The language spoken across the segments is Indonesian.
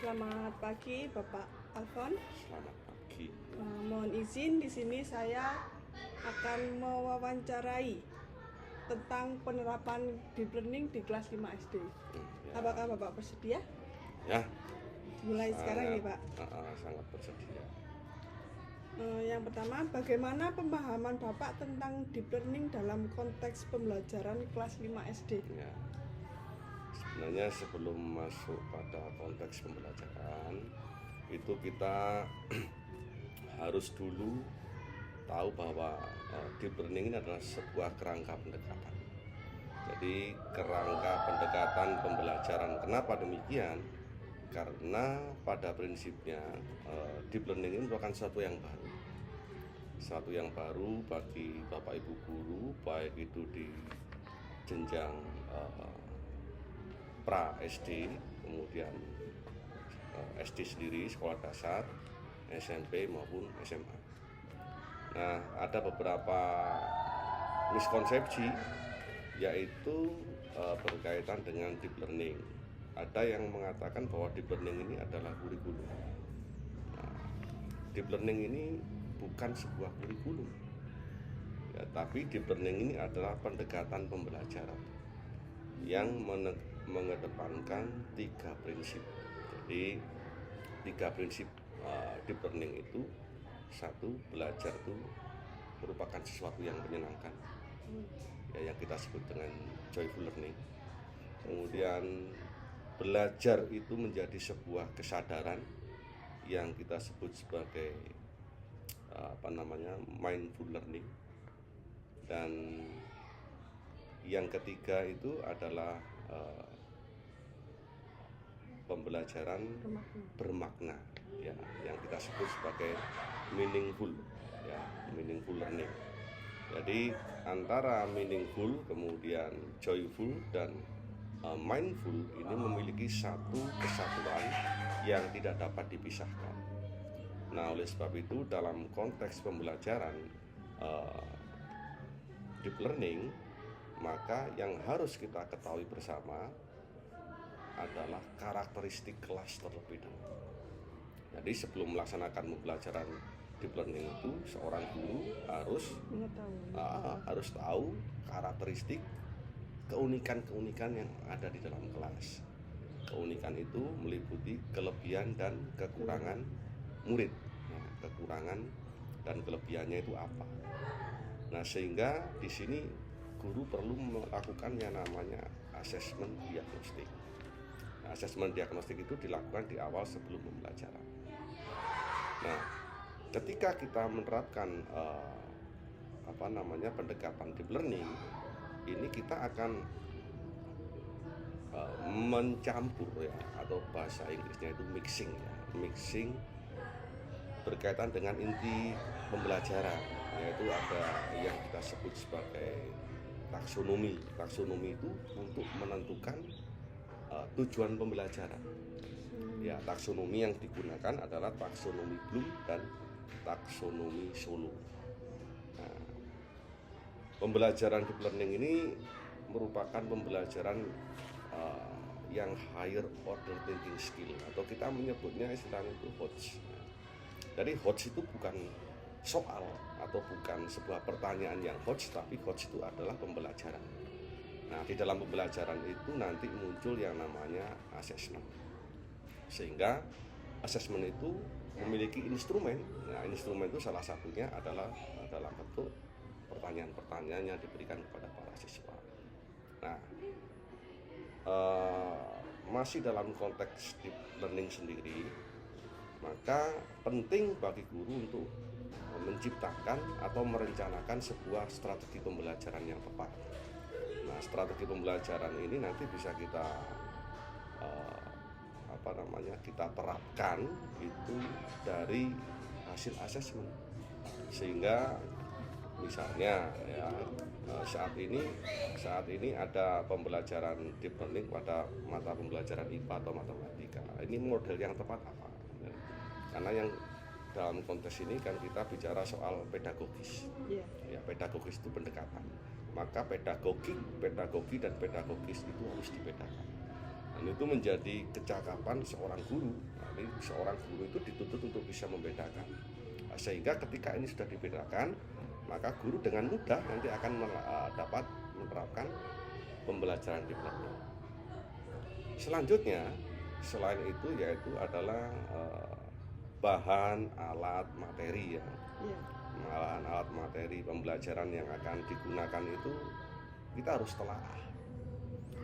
Selamat pagi, Bapak Alfon. Selamat pagi. Mohon izin, di sini saya akan mewawancarai tentang penerapan deep learning di kelas 5 SD. Ya. Apakah Bapak bersedia? Ya. Mulai sekarang nih, Pak. Sangat bersedia. Yang pertama, bagaimana pemahaman Bapak tentang deep learning dalam konteks pembelajaran kelas 5 SD? Ya. Sebenarnya sebelum masuk pada konteks pembelajaran itu kita harus dulu tahu bahwa deep learning ini adalah sebuah kerangka pendekatan. Jadi kerangka pendekatan pembelajaran. Kenapa demikian? Karena pada prinsipnya deep learning ini merupakan sesuatu yang baru. Sesuatu yang baru bagi Bapak Ibu guru, baik itu di jenjang pra SD, kemudian SD sendiri, sekolah dasar, SMP maupun SMA. Nah, ada beberapa miskonsepsi yaitu berkaitan dengan deep learning. Ada yang mengatakan bahwa deep learning ini adalah kurikulum. Nah, deep learning ini bukan sebuah kurikulum, ya, tapi deep learning ini adalah pendekatan pembelajaran yang mengedepankan 3 prinsip. Jadi 3 prinsip deep learning itu: 1, belajar itu merupakan sesuatu yang menyenangkan, ya, yang kita sebut dengan joyful learning. Kemudian belajar itu menjadi sebuah kesadaran yang kita sebut sebagai mindful learning. Dan yang ketiga itu adalah pembelajaran bermakna, ya, yang kita sebut sebagai meaningful, ya, meaningful learning. Jadi antara meaningful, kemudian joyful dan mindful ini memiliki satu kesatuan yang tidak dapat dipisahkan. Nah, oleh sebab itu dalam konteks pembelajaran deep learning, maka yang harus kita ketahui bersama adalah karakteristik kelas terlebih dahulu. Jadi sebelum melaksanakan pembelajaran deep learning itu, seorang guru harus tahu karakteristik keunikan-keunikan yang ada di dalam kelas. Keunikan itu meliputi kelebihan dan kekurangan murid. Nah, kekurangan dan kelebihannya itu apa? Nah, sehingga di sini guru perlu melakukan yang namanya asesmen diagnostik. Nah, asesmen diagnostik itu dilakukan di awal sebelum pembelajaran. Nah, ketika kita menerapkan pendekatan deep learning, ini kita akan mencampur, ya, atau bahasa Inggrisnya itu mixing berkaitan dengan inti pembelajaran, yaitu ada yang kita sebut sebagai taksonomi. Taksonomi itu untuk menentukan tujuan pembelajaran. Ya, taksonomi yang digunakan adalah taksonomi Bloom dan taksonomi Solow. Nah, pembelajaran deep learning ini merupakan pembelajaran yang higher order thinking skill, atau kita menyebutnya istilahnya itu HOTS. Jadi HOTS itu bukan soal atau bukan sebuah pertanyaan yang HOTS, tapi HOTS itu adalah pembelajaran. Nah, di dalam pembelajaran itu nanti muncul yang namanya assessment. Sehingga assessment itu memiliki instrumen. Nah, instrumen itu salah satunya adalah dalam bentuk pertanyaan-pertanyaan yang diberikan kepada para siswa. Nah, masih dalam konteks deep learning sendiri, maka penting bagi guru untuk menciptakan atau merencanakan sebuah strategi pembelajaran yang tepat. Nah, strategi pembelajaran ini nanti bisa kita kita terapkan itu dari hasil asesmen. Sehingga misalnya, ya, saat ini ada pembelajaran deep learning pada mata pembelajaran IPA atau matematika. Ini model yang tepat apa? Karena yang dalam konteks ini kan kita bicara soal pedagogis. Ya, pedagogis itu pendekatan. Maka pedagogi dan pedagogis itu harus dibedakan. Dan itu menjadi kecakapan seorang guru. Jadi seorang guru itu dituntut untuk bisa membedakan. Sehingga ketika ini sudah dibedakan, maka guru dengan mudah nanti akan dapat menerapkan pembelajaran deep learning. Selanjutnya, selain itu yaitu adalah bahan, alat, materi ya. Bahan, alat, materi pembelajaran yang akan digunakan itu kita harus telaah.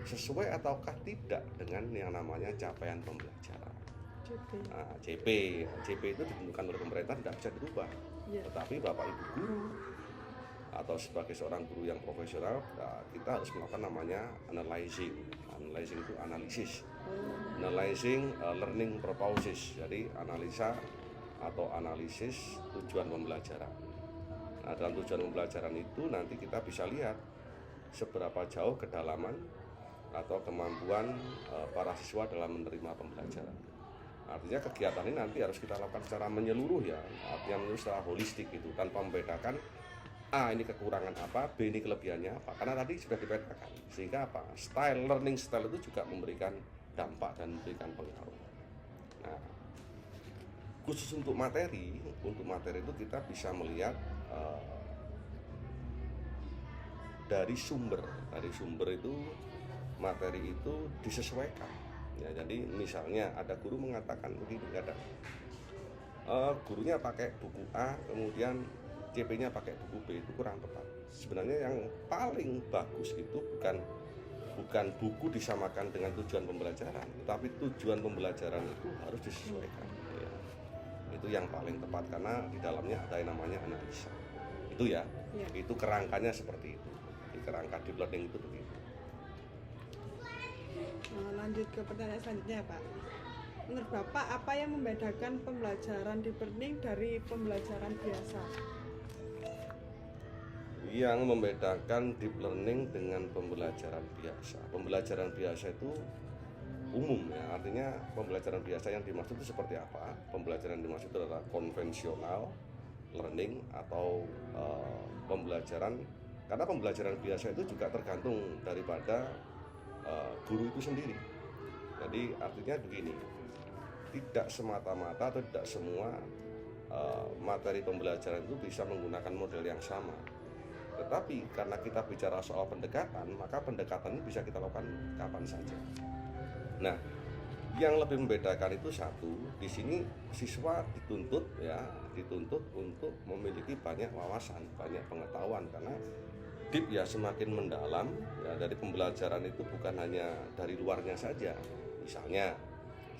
Sesuai ataukah tidak dengan yang namanya capaian pembelajaran. CP itu ditentukan oleh pemerintah, tidak bisa dirubah. Tetapi Bapak Ibu guru atau sebagai seorang guru yang profesional, kita harus melakukan namanya analyzing. Analyzing itu analisis. Analyzing learning purposes. Jadi analisa atau analisis tujuan pembelajaran. Nah, dalam tujuan pembelajaran itu nanti kita bisa lihat seberapa jauh kedalaman atau kemampuan para siswa dalam menerima pembelajaran. Artinya kegiatan ini nanti harus kita lakukan secara menyeluruh ya, artinya secara holistik itu, tanpa membedakan A ini kekurangan apa, B ini kelebihannya apa, karena tadi sudah dipetakan. Sehingga apa? Learning style itu juga memberikan dampak dan memberikan pengaruh. Nah, khusus untuk materi itu kita bisa melihat dari sumber itu materi itu disesuaikan. Ya, jadi misalnya ada guru mengatakan begini, gurunya pakai buku A, kemudian CP-nya pakai buku B, itu kurang tepat. Sebenarnya yang paling bagus itu bukan buku disamakan dengan tujuan pembelajaran, tetapi tujuan pembelajaran itu harus disesuaikan. Ya. Itu yang paling tepat karena di dalamnya ada yang namanya analisa. Itu ya. Itu kerangkanya seperti itu. Di kerangka deep learning itu begitu. Lanjut ke pertanyaan selanjutnya Pak. Menurut Bapak apa yang membedakan pembelajaran deep learning dari pembelajaran biasa? Yang membedakan deep learning dengan pembelajaran biasa. Pembelajaran biasa itu umum ya, artinya pembelajaran biasa yang dimaksud itu seperti apa? Pembelajaran yang dimaksud itu adalah konvensional learning atau pembelajaran, karena pembelajaran biasa itu juga tergantung daripada guru itu sendiri. Jadi artinya begini, tidak semata-mata atau tidak semua materi pembelajaran itu bisa menggunakan model yang sama. Tetapi karena kita bicara soal pendekatan, maka pendekatan ini bisa kita lakukan kapan saja. Nah, yang lebih membedakan itu satu, di sini siswa dituntut untuk memiliki banyak wawasan, banyak pengetahuan, karena deep ya semakin mendalam ya, dari pembelajaran itu bukan hanya dari luarnya saja. Misalnya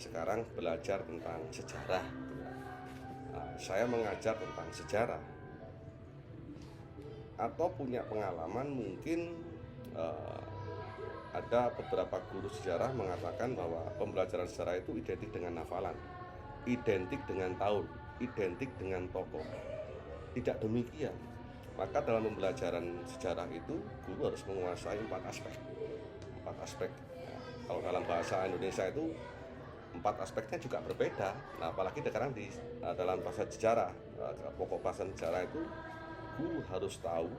sekarang belajar tentang sejarah, nah, saya mengajar tentang sejarah atau punya pengalaman mungkin ada beberapa guru sejarah mengatakan bahwa pembelajaran sejarah itu identik dengan hafalan, identik dengan tahun, identik dengan tokoh. Tidak demikian. Maka dalam pembelajaran sejarah itu guru harus menguasai 4 aspek. Ya, kalau dalam bahasa Indonesia itu 4 aspeknya juga berbeda. Nah, apalagi sekarang dalam bahasa sejarah, pokok bahasa sejarah itu guru harus tahu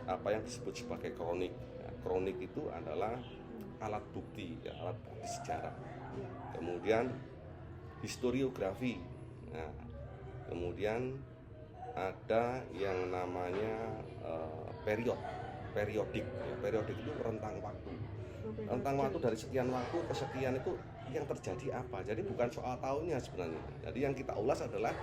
apa yang disebut sebagai kronik. Ya, kronik itu adalah alat bukti, ya, alat bukti sejarah. Kemudian historiografi. Nah, kemudian ada yang namanya periodik. Ya, periodik itu rentang waktu. Rentang waktu dari sekian waktu ke sekian itu yang terjadi apa. Jadi bukan soal tahunnya sebenarnya. Jadi yang kita ulas adalah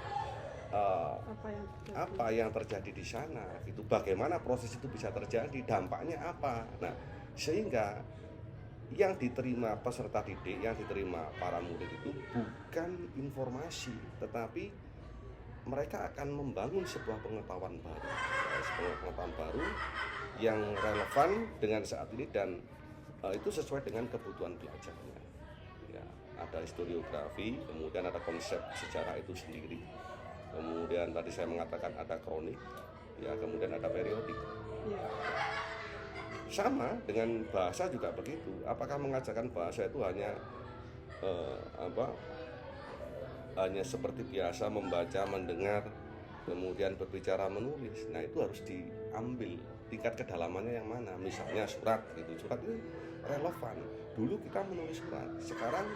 apa yang terjadi di sana. Itu bagaimana proses itu bisa terjadi, dampaknya apa. Nah, sehingga yang diterima peserta didik, yang diterima para murid itu bukan informasi, tetapi mereka akan membangun sebuah pengetahuan baru yang relevan dengan saat ini dan itu sesuai dengan kebutuhan belajarnya. Ya, ada historiografi, kemudian ada konsep sejarah itu sendiri, kemudian tadi saya mengatakan ada kronik, ya, kemudian ada periodik. Sama dengan bahasa juga begitu. Apakah mengajarkan bahasa itu hanya hanya seperti biasa membaca, mendengar, kemudian berbicara, menulis? Nah, itu harus diambil tingkat kedalamannya yang mana. Misalnya surat gitu. Surat itu relevan. Dulu kita menulis surat, sekarang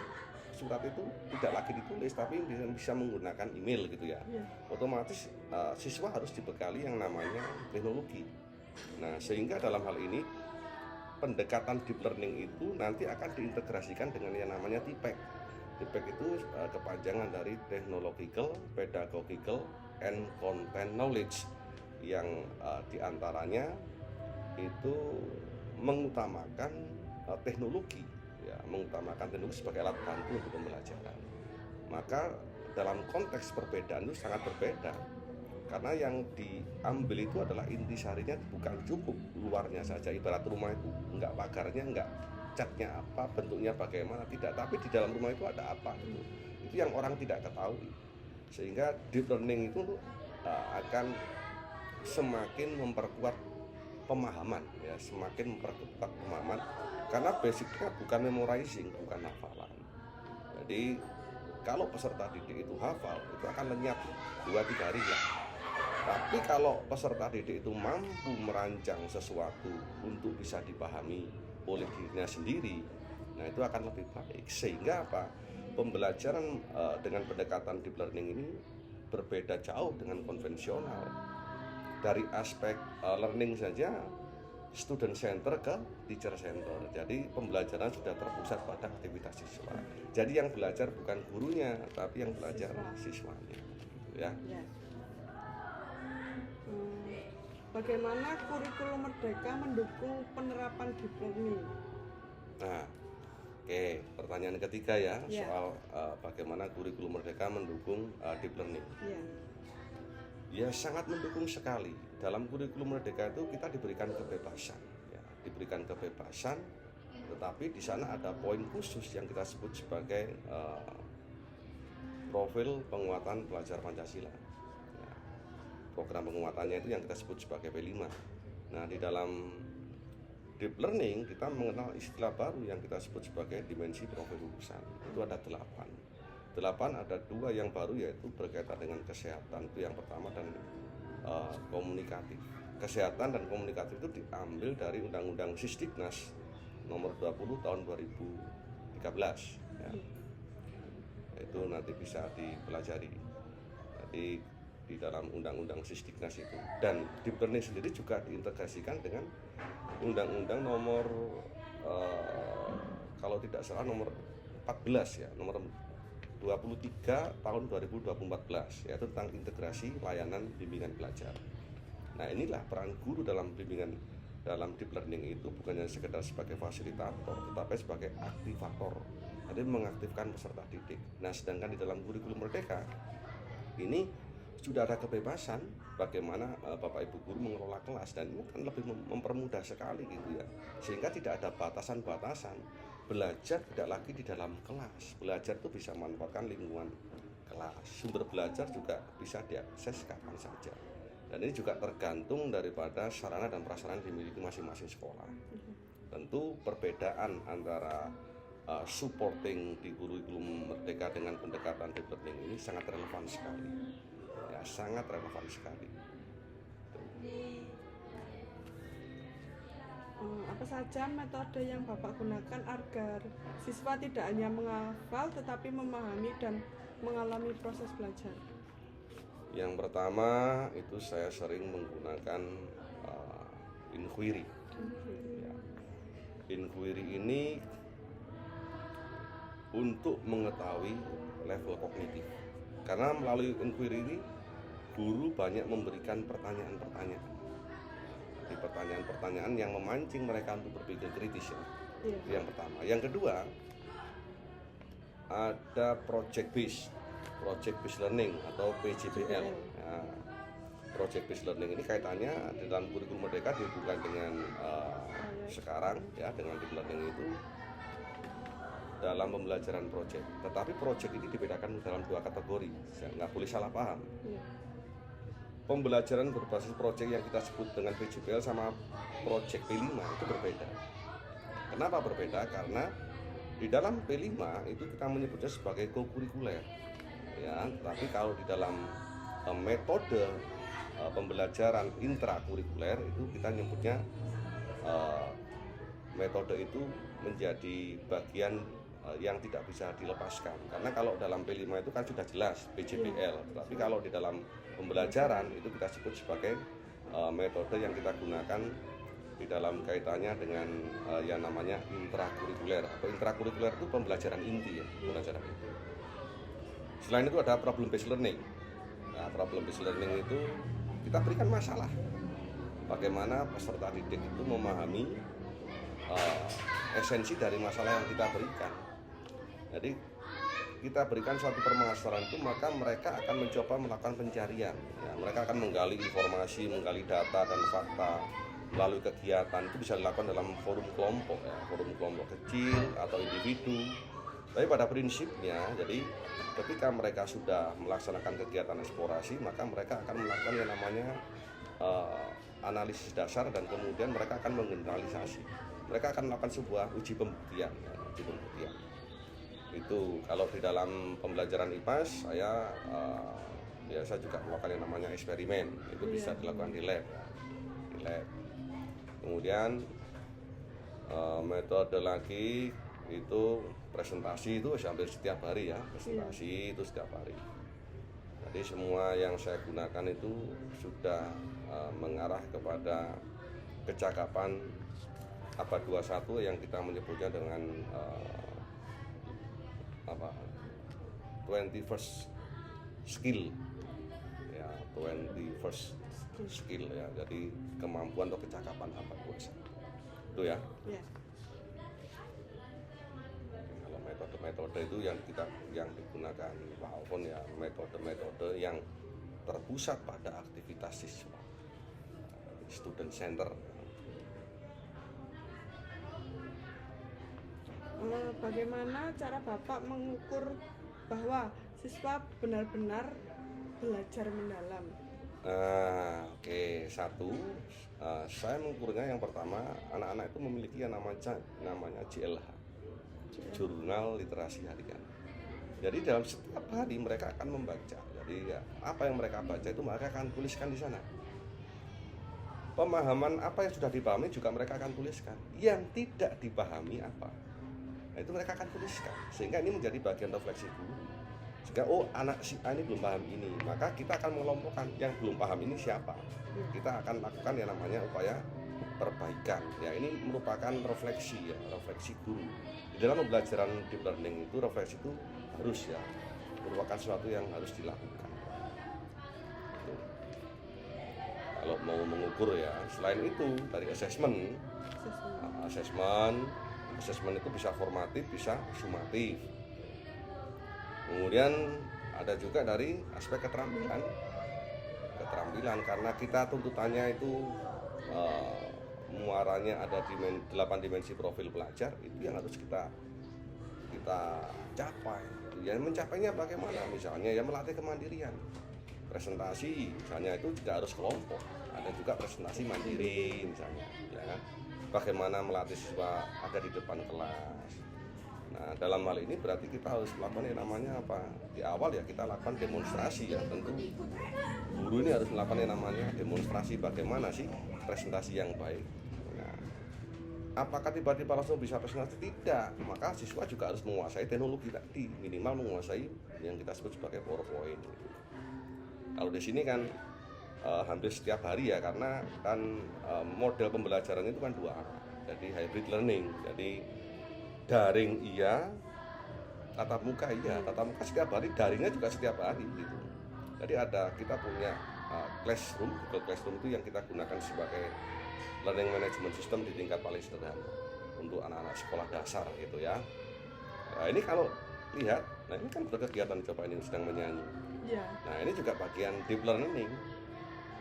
surat itu tidak lagi ditulis tapi bisa menggunakan email gitu ya. Otomatis siswa harus dibekali yang namanya teknologi. Nah, sehingga dalam hal ini pendekatan deep learning itu nanti akan diintegrasikan dengan yang namanya TPEC. TPEC itu kepanjangan dari Technological, Pedagogical, and Content Knowledge, yang diantaranya itu mengutamakan teknologi, ya, mengutamakan teknologi sebagai alat bantu untuk pembelajaran. Maka dalam konteks perbedaan itu sangat berbeda, karena yang diambil itu adalah intisarinya bukan cukup luarnya saja, ibarat rumah itu enggak pagarnya, enggak catnya apa, bentuknya bagaimana, tidak, tapi di dalam rumah itu ada apa, itu yang orang tidak ketahui. Sehingga deep learning itu akan semakin memperkuat pemahaman, ya, semakin memperkuat pemahaman, karena basicnya bukan memorizing, bukan hafalan. Jadi kalau peserta didik itu hafal, itu akan lenyap 2-3 hari ya. Tapi kalau peserta didik itu mampu merancang sesuatu untuk bisa dipahami oleh dirinya sendiri, nah itu akan lebih baik. Sehingga apa? Pembelajaran dengan pendekatan deep learning ini berbeda jauh dengan konvensional. Dari aspek learning saja, student center ke teacher center. Jadi pembelajaran sudah terpusat pada aktivitas siswa. Jadi yang belajar bukan gurunya, tapi yang belajar siswanya. Gitu ya. Bagaimana kurikulum Merdeka mendukung penerapan deep learning? Nah, oke, pertanyaan ketiga ya, soal bagaimana kurikulum Merdeka mendukung deep learning. Ya, sangat mendukung sekali. Dalam kurikulum Merdeka itu kita diberikan kebebasan, ya, diberikan kebebasan, tetapi di sana ada poin khusus yang kita sebut sebagai profil penguatan pelajar Pancasila. Ya, program penguatannya itu yang kita sebut sebagai P5. Nah, di dalam deep learning kita mengenal istilah baru yang kita sebut sebagai dimensi profil lulusan. Itu ada 8. Ada 2 yang baru, yaitu berkaitan dengan kesehatan, itu yang pertama, dan komunikatif. Kesehatan dan komunikatif itu diambil dari Undang-Undang Sisdiknas nomor 20 tahun 2013 ya. Itu nanti bisa dipelajari. Jadi di dalam Undang-Undang Sisdiknas itu, dan deep learning sendiri juga diintegrasikan dengan Undang-Undang nomor kalau tidak salah nomor 14 ya, nomor 23 tahun 2014, yaitu tentang integrasi layanan bimbingan belajar. Nah, inilah peran guru dalam bimbingan dalam deep learning itu, bukannya sekedar sebagai fasilitator, tetapi sebagai aktivator. Jadi mengaktifkan peserta didik. Nah, sedangkan di dalam kurikulum Merdeka ini sudah ada kebebasan bagaimana Bapak Ibu guru mengelola kelas, dan ini kan lebih mempermudah sekali gitu ya. Sehingga tidak ada batasan-batasan. Belajar tidak lagi di dalam kelas. Belajar itu bisa memanfaatkan lingkungan kelas. Sumber belajar juga bisa diakses kapan saja. Dan ini juga tergantung daripada sarana dan prasarana yang dimiliki masing-masing sekolah. Tentu perbedaan antara supporting di kurikulum Merdeka dengan pendekatan deep learning ini sangat relevan sekali. Ya, sangat relevan sekali. Apa saja metode yang Bapak gunakan agar siswa tidak hanya menghafal tetapi memahami dan mengalami proses belajar? Yang pertama itu saya sering menggunakan inquiry. Ya. Inquiry ini untuk mengetahui level kognitif. Karena melalui inquiry ini guru banyak memberikan pertanyaan-pertanyaan. Di pertanyaan-pertanyaan yang memancing mereka untuk berpikir kritis ya. Itu yang pertama. Yang kedua, ada project based learning atau PJBL. Nah, project based learning ini kaitannya di dalam kurikulum Merdeka dihubungkan dengan sekarang ya, dengan deep learning itu dalam pembelajaran project. Tetapi project ini dibedakan dalam 2 kategori. Nggak boleh salah paham. Pembelajaran berbasis proyek yang kita sebut dengan PJBL sama proyek P5 itu berbeda. Kenapa berbeda? Karena di dalam P5 itu kita menyebutnya sebagai co-kurikuler, ya. Tapi kalau di dalam metode pembelajaran intrakurikuler itu kita nyebutnya metode itu menjadi bagian yang tidak bisa dilepaskan. Karena kalau dalam P5 itu kan sudah jelas PJBL, tapi kalau di dalam pembelajaran itu kita sebut sebagai metode yang kita gunakan di dalam kaitannya dengan yang namanya intrakurikuler. Atau intrakurikuler itu pembelajaran inti ya, pembelajaran inti. Selain itu ada problem based learning. Nah, problem based learning itu kita berikan masalah. Bagaimana peserta didik itu memahami esensi dari masalah yang kita berikan. Jadi kita berikan suatu permasalahan itu, maka mereka akan mencoba melakukan pencarian. Ya, mereka akan menggali informasi, menggali data dan fakta melalui kegiatan. Itu bisa dilakukan dalam forum kelompok, ya, forum kelompok kecil atau individu. Tapi pada prinsipnya, jadi ketika mereka sudah melaksanakan kegiatan eksplorasi, maka mereka akan melakukan yang namanya analisis dasar dan kemudian mereka akan menggeneralisasi. Mereka akan melakukan sebuah uji pembuktian, ya, uji pembuktian. Itu kalau di dalam pembelajaran IPAS saya biasa juga melakukan yang namanya eksperimen. Itu bisa dilakukan di lab, ya. Di lab. Kemudian metode lagi itu presentasi, itu hampir setiap hari ya, presentasi itu setiap hari. Jadi semua yang saya gunakan itu sudah mengarah kepada kecakapan abad 21 yang kita menyebutnya dengan 21st skill ya, 21st skill ya, jadi kemampuan atau kecakapan abad 21 itu ya. Kalau metode-metode itu yang digunakan Pak Alfon ya, metode-metode yang terpusat pada aktivitas siswa, student center. Bagaimana cara Bapak mengukur bahwa siswa benar-benar belajar mendalam? Satu, saya mengukurnya yang pertama, anak-anak itu memiliki yang namanya JLH, Jurnal Literasi Harian. Jadi dalam setiap hari mereka akan membaca. Jadi ya, apa yang mereka baca itu mereka akan tuliskan di sana. Pemahaman apa yang sudah dipahami juga mereka akan tuliskan. Yang tidak dipahami apa, nah, itu mereka akan tuliskan, sehingga ini menjadi bagian refleksi guru. Sehingga anak si A ini belum paham ini, maka kita akan mengelompokkan yang belum paham ini siapa. Kita akan lakukan yang namanya upaya perbaikan. Ya, ini merupakan refleksi ya, refleksi guru. Di dalam pembelajaran deep learning itu refleksi itu harus ya, merupakan sesuatu yang harus dilakukan. Itu. Kalau mau mengukur ya, selain itu dari assessment itu bisa formatif, bisa sumatif. Kemudian ada juga dari aspek keterampilan, karena kita tuntutannya itu muaranya ada 8 dimensi profil pelajar, itu yang harus kita capai. Ya, mencapainya bagaimana? Misalnya ya melatih kemandirian. Presentasi misalnya itu tidak harus kelompok, ada juga presentasi mandiri misalnya, ya. Bagaimana melatih siswa ada di depan kelas. Nah, dalam hal ini berarti kita harus melakukan yang namanya apa? Di awal ya kita lakukan demonstrasi ya, tentu guru ini harus melakukan yang namanya demonstrasi bagaimana sih presentasi yang baik. Nah, apakah tiba-tiba langsung bisa presentasi? Tidak, maka siswa juga harus menguasai teknologi tadi, minimal menguasai yang kita sebut sebagai PowerPoint. Kalau di sini kan hampir setiap hari ya, karena kan model pembelajaran itu kan 2 arah. Jadi hybrid learning, jadi daring iya, tatap muka iya. Tatap muka setiap hari, daringnya juga setiap hari gitu. Jadi kita punya Classroom, Google Classroom itu yang kita gunakan sebagai learning management system di tingkat paling sederhana untuk anak-anak sekolah dasar gitu ya. Nah, ini kalau lihat, nah ini kan berkegiatan coba ini sedang menyanyi. Nah, ini juga bagian deep learning.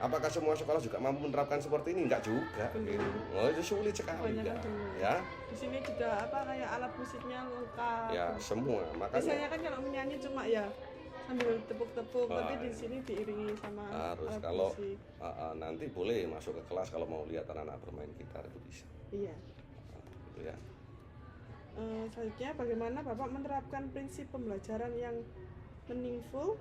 Apakah semua sekolah juga mampu menerapkan seperti ini? Enggak juga. Gitu. Oh, itu sulit sekali ya. Di sini juga kayak alat musiknya lengkap. Ya, semua. Makanya biasanya kan kalau menyanyi cuma ya sambil tepuk-tepuk, tapi di sini diiringi sama harus alat kalau musik. Nanti boleh masuk ke kelas kalau mau lihat anak-anak bermain gitar itu bisa. Iya. Gitu ya. Selanjutnya bagaimana Bapak menerapkan prinsip pembelajaran yang meaningful,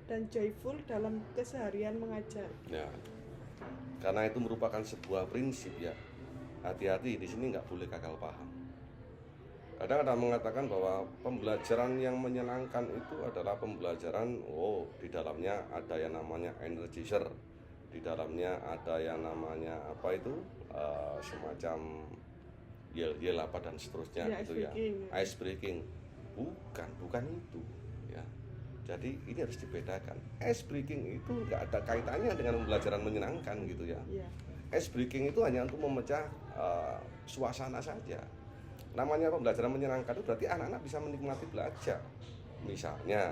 dan joyful dalam keseharian mengajar? Ya, karena itu merupakan sebuah prinsip ya. Hati-hati di sini nggak boleh gagal paham. Kadang ada mengatakan bahwa pembelajaran yang menyenangkan itu adalah pembelajaran, di dalamnya ada yang namanya energizer, di dalamnya ada yang namanya apa itu, semacam yel-yel apa dan seterusnya Ya, gitu ya, ice breaking. Bukan itu ya. Jadi ini harus dibedakan. Ice breaking itu nggak ada kaitannya dengan pembelajaran menyenangkan gitu ya. Iya. Ice breaking itu hanya untuk memecah suasana saja. Namanya pembelajaran menyenangkan itu berarti anak-anak bisa menikmati belajar. Misalnya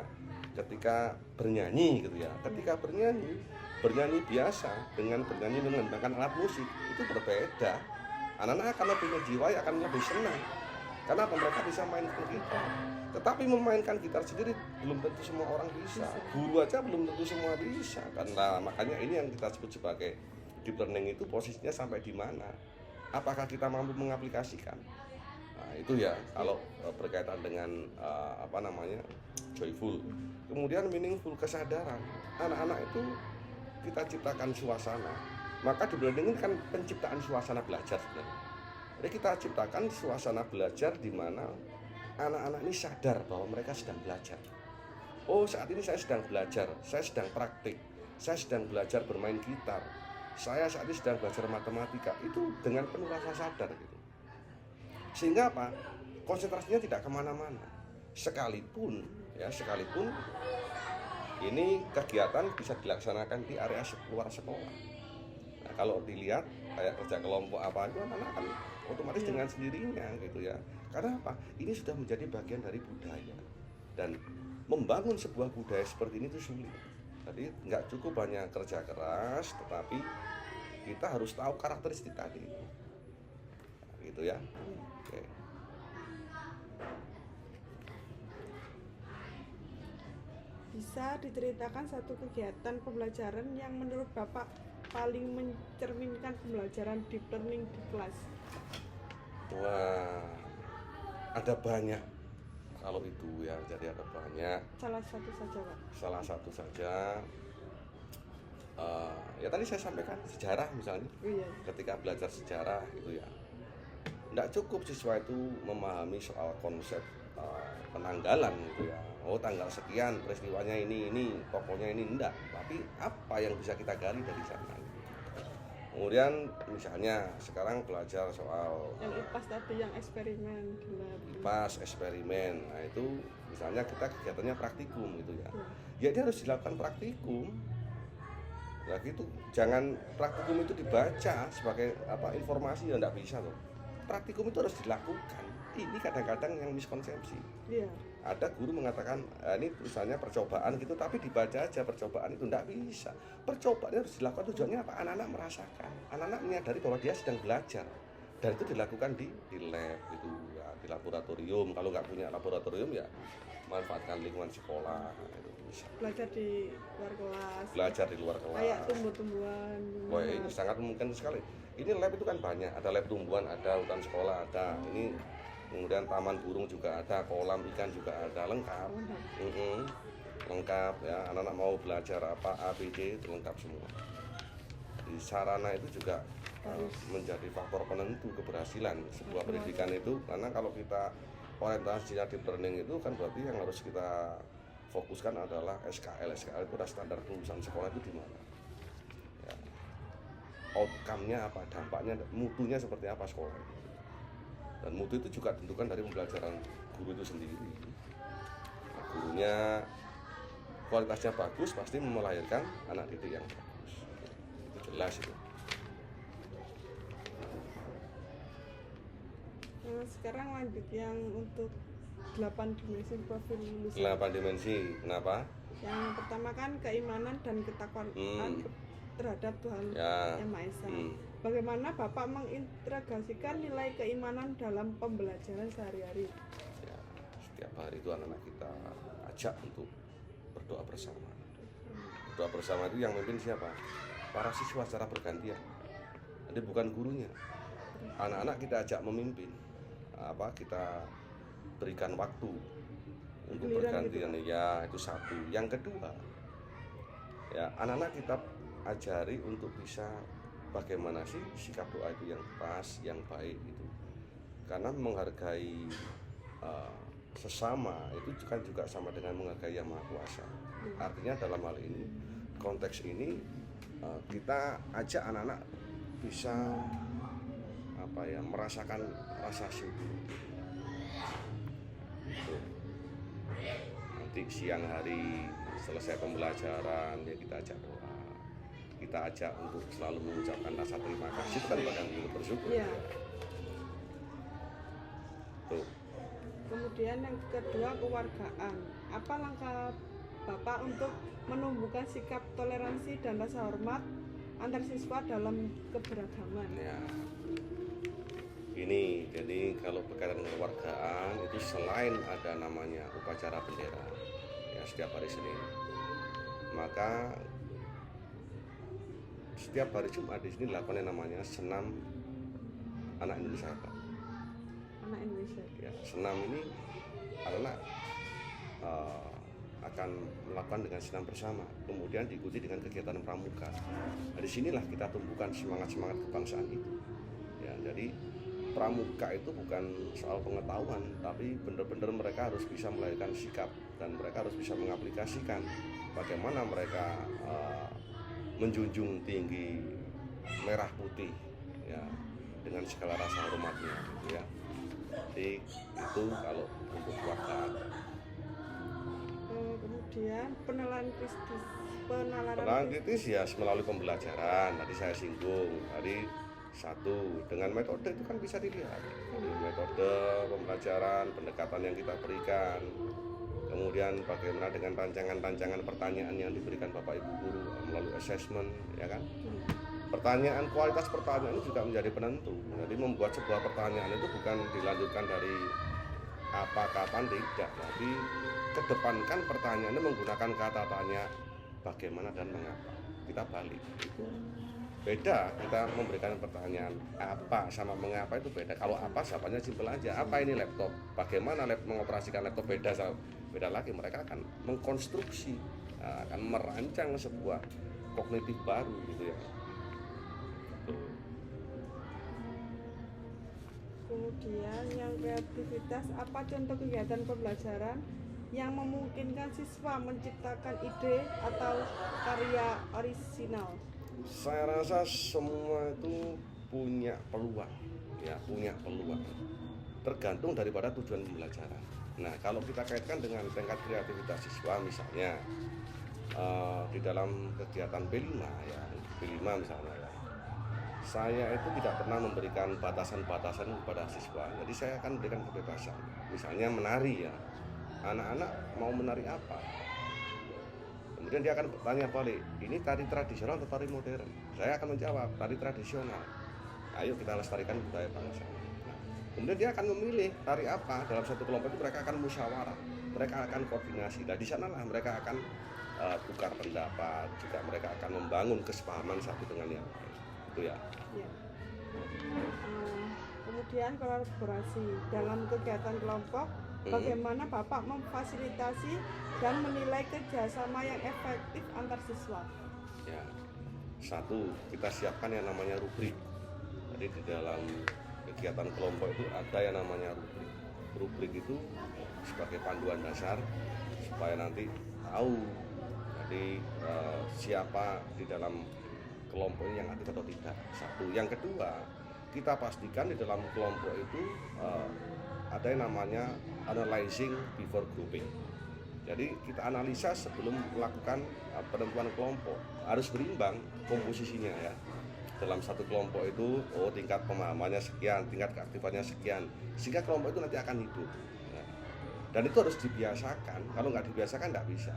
ketika bernyanyi gitu ya, ketika bernyanyi biasa dengan bernyanyi menggunakan alat musik itu berbeda. Anak-anak akan lebih menjiwai, akan lebih senang karena mereka bisa mainkan gitar. Tetapi memainkan gitar sendiri belum tentu semua orang bisa. Guru aja belum tentu semua bisa. Karena makanya ini yang kita sebut sebagai deep learning itu posisinya sampai di mana? Apakah kita mampu mengaplikasikan? Nah, itu ya kalau berkaitan dengan joyful. Kemudian meaningful, kesadaran. Anak-anak itu kita ciptakan suasana. Maka deep learning ini kan penciptaan suasana belajar sebenarnya. Jadi kita ciptakan suasana belajar di mana anak-anak ini sadar bahwa mereka sedang belajar. Saat ini saya sedang belajar, saya sedang praktik, saya sedang belajar bermain gitar, saya saat ini sedang belajar matematika. Itu dengan penuh rasa sadar gitu. Sehingga apa? Konsentrasinya tidak kemana-mana. Sekalipun ini kegiatan bisa dilaksanakan di area luar sekolah. Nah, kalau dilihat kayak kerja kelompok apa itu anak-anak kan otomatis dengan sendirinya gitu ya. Karena apa? Ini sudah menjadi bagian dari budaya. Dan membangun sebuah budaya seperti ini itu sulit. Jadi nggak cukup hanya kerja keras, tetapi kita harus tahu karakteristik tadi. Nah, gitu ya. Oke. Bisa diceritakan satu kegiatan pembelajaran yang menurut Bapak paling mencerminkan pembelajaran deep learning di kelas? Wah, ada banyak kalau itu ya, jadi ada banyak. Salah satu saja, Pak. Salah satu saja, ya tadi saya sampaikan sejarah misalnya. Iya. Ketika belajar sejarah gitu ya, tidak cukup siswa itu memahami soal konsep penanggalan gitu ya. Tanggal sekian peristiwanya ini tokohnya ini, enggak. Tapi apa yang bisa kita gali dari sana? Kemudian misalnya sekarang belajar soal yang IPAS tadi, yang eksperimen di lab. IPAS, eksperimen. Nah itu misalnya kita kegiatannya praktikum gitu ya. Ya dia harus dilakukan praktikum. Nah gitu, jangan praktikum itu dibaca sebagai informasi, ya enggak bisa loh. Praktikum itu harus dilakukan. Ini kadang-kadang yang miskonsepsi. Iya. Ada guru mengatakan ini tulisannya percobaan gitu, tapi dibaca aja percobaan itu enggak bisa. Percobaan harus dilakukan, tujuannya apa? Anak-anak merasakan, anak-anak menyadari bahwa dia sedang belajar, dan itu dilakukan di lab gitu ya, di laboratorium. Kalau nggak punya laboratorium ya manfaatkan lingkungan sekolah itu bisa. Belajar di luar kelas. Belajar di luar kelas. Kayak tumbuh-tumbuhan. Wah, ini sangat mungkin sekali. Ini lab itu kan banyak, ada lab tumbuhan, ada hutan sekolah, ada ini. Kemudian taman burung juga ada, kolam ikan juga ada, lengkap. Lengkap ya, anak-anak mau belajar apa ABC itu lengkap semua. Di sarana itu juga menjadi faktor penentu keberhasilan sebuah pendidikan itu, karena kalau kita orientasinya di learning itu kan berarti yang harus kita fokuskan adalah SKL. SKL itu adalah standar kelulusan sekolah itu di mana. Ya. Outcome-nya apa, dampaknya, mutunya seperti apa sekolah itu. Dan mutu itu juga tentukan dari pembelajaran guru itu sendiri. Nah, gurunya kualitasnya bagus, pasti melahirkan anak didik yang bagus. Itu jelas itu. Nah, sekarang lanjut yang untuk 8 dimensi profil lulusan. 8 dimensi, kenapa? Yang pertama kan keimanan dan ketakwaan terhadap Tuhan Yang Maha Esa. Bagaimana Bapak mengintegrasikan nilai keimanan dalam pembelajaran sehari-hari? Ya, setiap hari itu anak-anak kita ajak untuk berdoa bersama. Berdoa bersama itu yang memimpin siapa? Para siswa secara bergantian. Jadi bukan gurunya. Anak-anak kita ajak memimpin. Kita berikan waktu untuk bergantian gitu. Ya, itu satu. Yang kedua, ya anak-anak kita ajari untuk bisa bagaimana sih sikap doa itu yang pas, yang baik itu. Karena menghargai sesama itu kan juga sama dengan menghargai Yang Maha Kuasa. Artinya dalam hal ini, konteks ini kita ajak anak-anak bisa merasakan rasa syukur. Nanti siang hari selesai pembelajaran ya kita ajak doa, kita ajak untuk selalu mengucapkan rasa terima kasih, itu kan bagian dari bersyukur. Ya. Tuh. Kemudian yang kedua, kewargaan. Apa langkah Bapak untuk menumbuhkan sikap toleransi dan rasa hormat antar siswa dalam keberagaman? Ya. Ini jadi kalau berkaitan dengan kewargaan itu selain ada namanya upacara bendera ya setiap hari Senin, maka setiap hari Jumat di sini dilakukan yang namanya senam anak Indonesia, Pak. Anak Indonesia. Ya, senam ini anak akan melakukan dengan senam bersama, kemudian diikuti dengan kegiatan pramuka. Nah, disinilah kita tumbuhkan semangat kebangsaan itu. Ya, jadi pramuka itu bukan soal pengetahuan, tapi benar-benar mereka harus bisa melahirkan sikap dan mereka harus bisa mengaplikasikan bagaimana mereka menjunjung tinggi merah putih ya dengan segala rasa hormatnya gitu ya. Jadi itu kalau untuk kewargaan. Kemudian penalaran kritis ya melalui pembelajaran. Tadi saya singgung tadi satu dengan metode itu kan bisa dilihat. Jadi metode pembelajaran, pendekatan yang kita berikan. Kemudian bagaimana dengan rancangan-rancangan pertanyaan yang diberikan Bapak Ibu guru melalui assessment, ya kan? Pertanyaan, kualitas pertanyaan itu juga menjadi penentu. Jadi membuat sebuah pertanyaan itu bukan dilanjutkan dari apa, kapan, tidak, tapi kedepankan pertanyaannya menggunakan kata tanya bagaimana dan mengapa. Kita balik. Beda kita memberikan pertanyaan apa sama mengapa itu beda. Kalau apa jawabannya simpel aja. Apa ini laptop? Bagaimana mengoperasikan laptop? Beda lagi. Mereka akan mengkonstruksi, akan merancang sebuah kognitif baru gitu ya. Kemudian yang kreativitas, apa contoh kegiatan pembelajaran yang memungkinkan siswa menciptakan ide atau karya orisinal? Saya rasa semua itu punya peluang, ya punya peluang. Tergantung daripada tujuan pembelajaran. Nah, kalau kita kaitkan dengan tingkat kreativitas siswa, misalnya di dalam kegiatan B5 ya, B5 misalnya ya, saya itu tidak pernah memberikan batasan-batasan kepada siswa. Jadi saya akan berikan kebebasan. Misalnya menari ya, anak-anak mau menari apa? Kemudian dia akan bertanya balik, ini tari tradisional atau tari modern? Saya akan menjawab, tari tradisional. Ayo kita lestarikan budaya bangsa. Nah, kemudian dia akan memilih tari apa. Dalam satu kelompok itu mereka akan musyawarah, mereka akan koordinasi. Nah, di sanalah mereka akan tukar pendapat, juga mereka akan membangun kesepahaman satu dengan yang lain. Itu ya. Ya. Kemudian kolaborasi dalam kegiatan kelompok. Bagaimana Bapak memfasilitasi dan menilai kerjasama yang efektif antar siswa? Ya, satu, kita siapkan yang namanya rubrik. Jadi di dalam kegiatan kelompok itu ada yang namanya rubrik. Rubrik itu sebagai panduan dasar supaya nanti tahu jadi siapa di dalam kelompok ini yang aktif atau tidak. Satu, yang kedua, kita pastikan di dalam kelompok itu ada yang namanya analyzing before grouping. Jadi kita analisa sebelum melakukan penentuan kelompok, harus berimbang komposisinya ya. Dalam satu kelompok itu tingkat pemahamannya sekian, tingkat keaktifannya sekian, sehingga kelompok itu nanti akan hidup ya. Dan itu harus dibiasakan. Kalau nggak dibiasakan nggak bisa.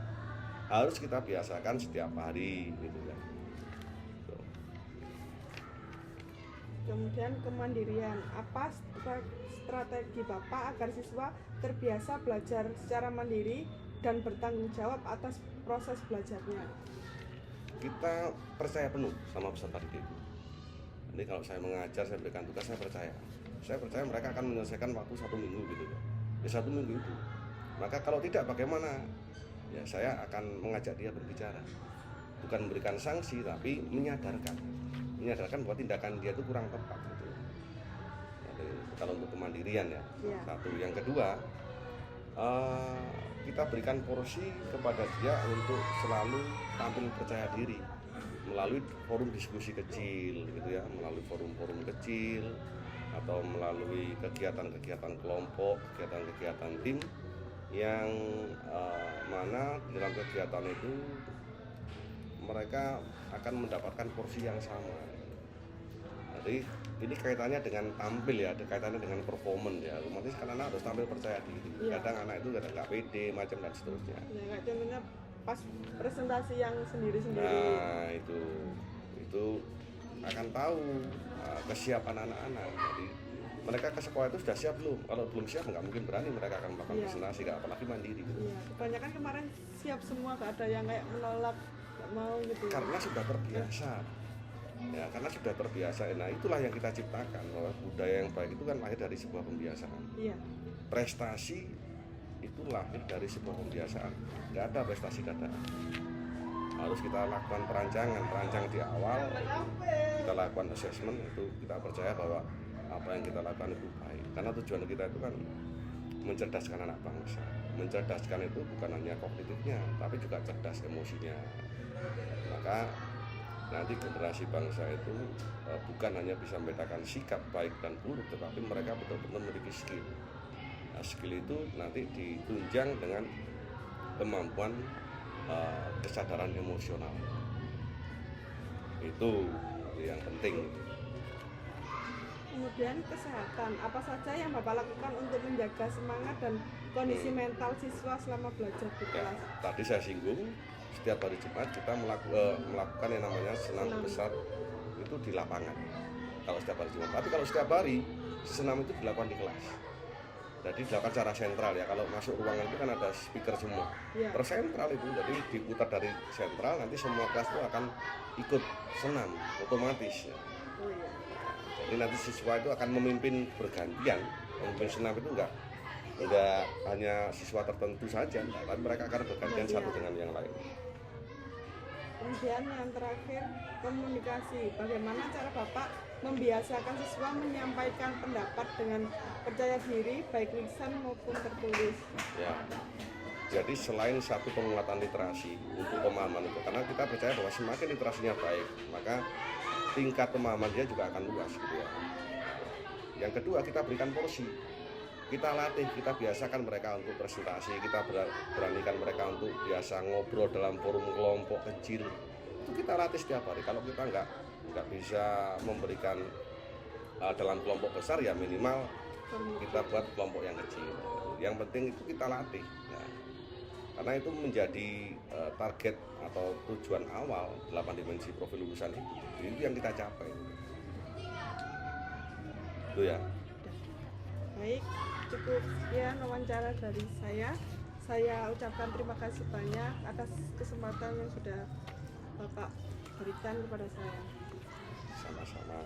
Harus kita biasakan setiap hari gitu ya. Kemudian kemandirian, apa strategi Bapak agar siswa terbiasa belajar secara mandiri dan bertanggung jawab atas proses belajarnya? Kita percaya penuh sama peserta didik. Jadi kalau saya mengajar, saya berikan tugas, saya percaya mereka akan menyelesaikan waktu 1 minggu gitu ya, 1 minggu itu. Maka kalau tidak bagaimana? Ya saya akan mengajak dia berbicara, bukan memberikan sanksi tapi menyadarkan bahwa tindakan dia itu kurang tepat gitu. Jadi, kalau untuk kemandirian ya. Satu, yang kedua kita berikan porsi kepada dia untuk selalu tampil percaya diri melalui forum diskusi kecil gitu ya, melalui forum-forum kecil atau melalui kegiatan-kegiatan kelompok, kegiatan-kegiatan tim yang mana dalam kegiatan itu mereka akan mendapatkan porsi yang sama. Jadi ini kaitannya dengan tampil ya, ada kaitannya dengan performance ya. Otomatis kan anak harus tampil percaya diri. Kadang anak itu kadang nggak pede, macam dan seterusnya. Ya, kayak contohnya pas presentasi yang sendiri-sendiri. Nah itu akan tahu kesiapan anak-anak. Jadi mereka ke sekolah itu sudah siap belum? Kalau belum siap nggak mungkin berani mereka akan melakukan presentasi, apalagi mandiri. Gitu. Iya, kebanyakan kemarin siap semua, nggak ada yang kayak menolak, nggak mau gitu. Karena sudah terbiasa. Ya, karena sudah terbiasa. Nah, itulah yang kita ciptakan, bahwa budaya yang baik itu kan lahir dari sebuah pembiasaan. Iya. Prestasi itu lahir dari sebuah pembiasaan. Nggak ada prestasi dadaan. Harus kita lakukan perancang di awal, kita lakukan assessment, itu kita percaya bahwa apa yang kita lakukan itu baik. Karena tujuan kita itu kan mencerdaskan anak bangsa. Mencerdaskan itu bukan hanya kognitifnya, tapi juga cerdas emosinya. Maka nanti generasi bangsa itu bukan hanya bisa membedakan sikap baik dan buruk, tetapi mereka betul-betul memiliki skill. Nah, skill itu nanti ditunjang dengan kemampuan kesadaran emosional. Itu yang penting. Kemudian kesehatan, apa saja yang Bapak lakukan untuk menjaga semangat dan kondisi mental siswa selama belajar di kelas? Tadi saya singgung, setiap hari Jumat kita melakukan yang namanya senam besar itu di lapangan. Kalau setiap hari Jumat, tapi kalau setiap hari senam itu dilakukan di kelas. Jadi dilakukan secara sentral ya. Kalau masuk ruangan itu kan ada speaker semua, tersentral itu. Jadi diputar dari sentral, nanti semua kelas itu akan ikut senam otomatis. Ya. Jadi nanti siswa itu akan memimpin bergantian. Memimpin senam itu enggak hanya siswa tertentu saja, tapi mereka akan bergantian satu dengan yang lain. Kemudian yang terakhir, komunikasi. Bagaimana cara Bapak membiasakan siswa menyampaikan pendapat dengan percaya diri, baik lisan maupun tertulis? Ya, jadi selain satu penguatan literasi untuk pemahaman itu, karena kita percaya bahwa semakin literasinya baik, maka tingkat pemahaman dia juga akan luas gitu ya. Yang kedua, kita berikan porsi. Kita latih, kita biasakan mereka untuk presentasi, kita beranikan mereka untuk biasa ngobrol dalam forum kelompok kecil. Itu kita latih setiap hari. Kalau kita nggak bisa memberikan dalam kelompok besar, ya minimal kita buat kelompok yang kecil. Yang penting itu kita latih. Nah, karena itu menjadi target atau tujuan awal 8 dimensi profil lulusan itu yang kita capai. Itu ya. Baik, cukup sekian wawancara dari saya. Saya ucapkan terima kasih banyak atas kesempatan yang sudah Bapak berikan kepada saya. Sama-sama.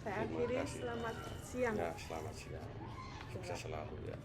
Saya akhiri, selamat siang. Ya, selamat siang. Sukses selalu ya.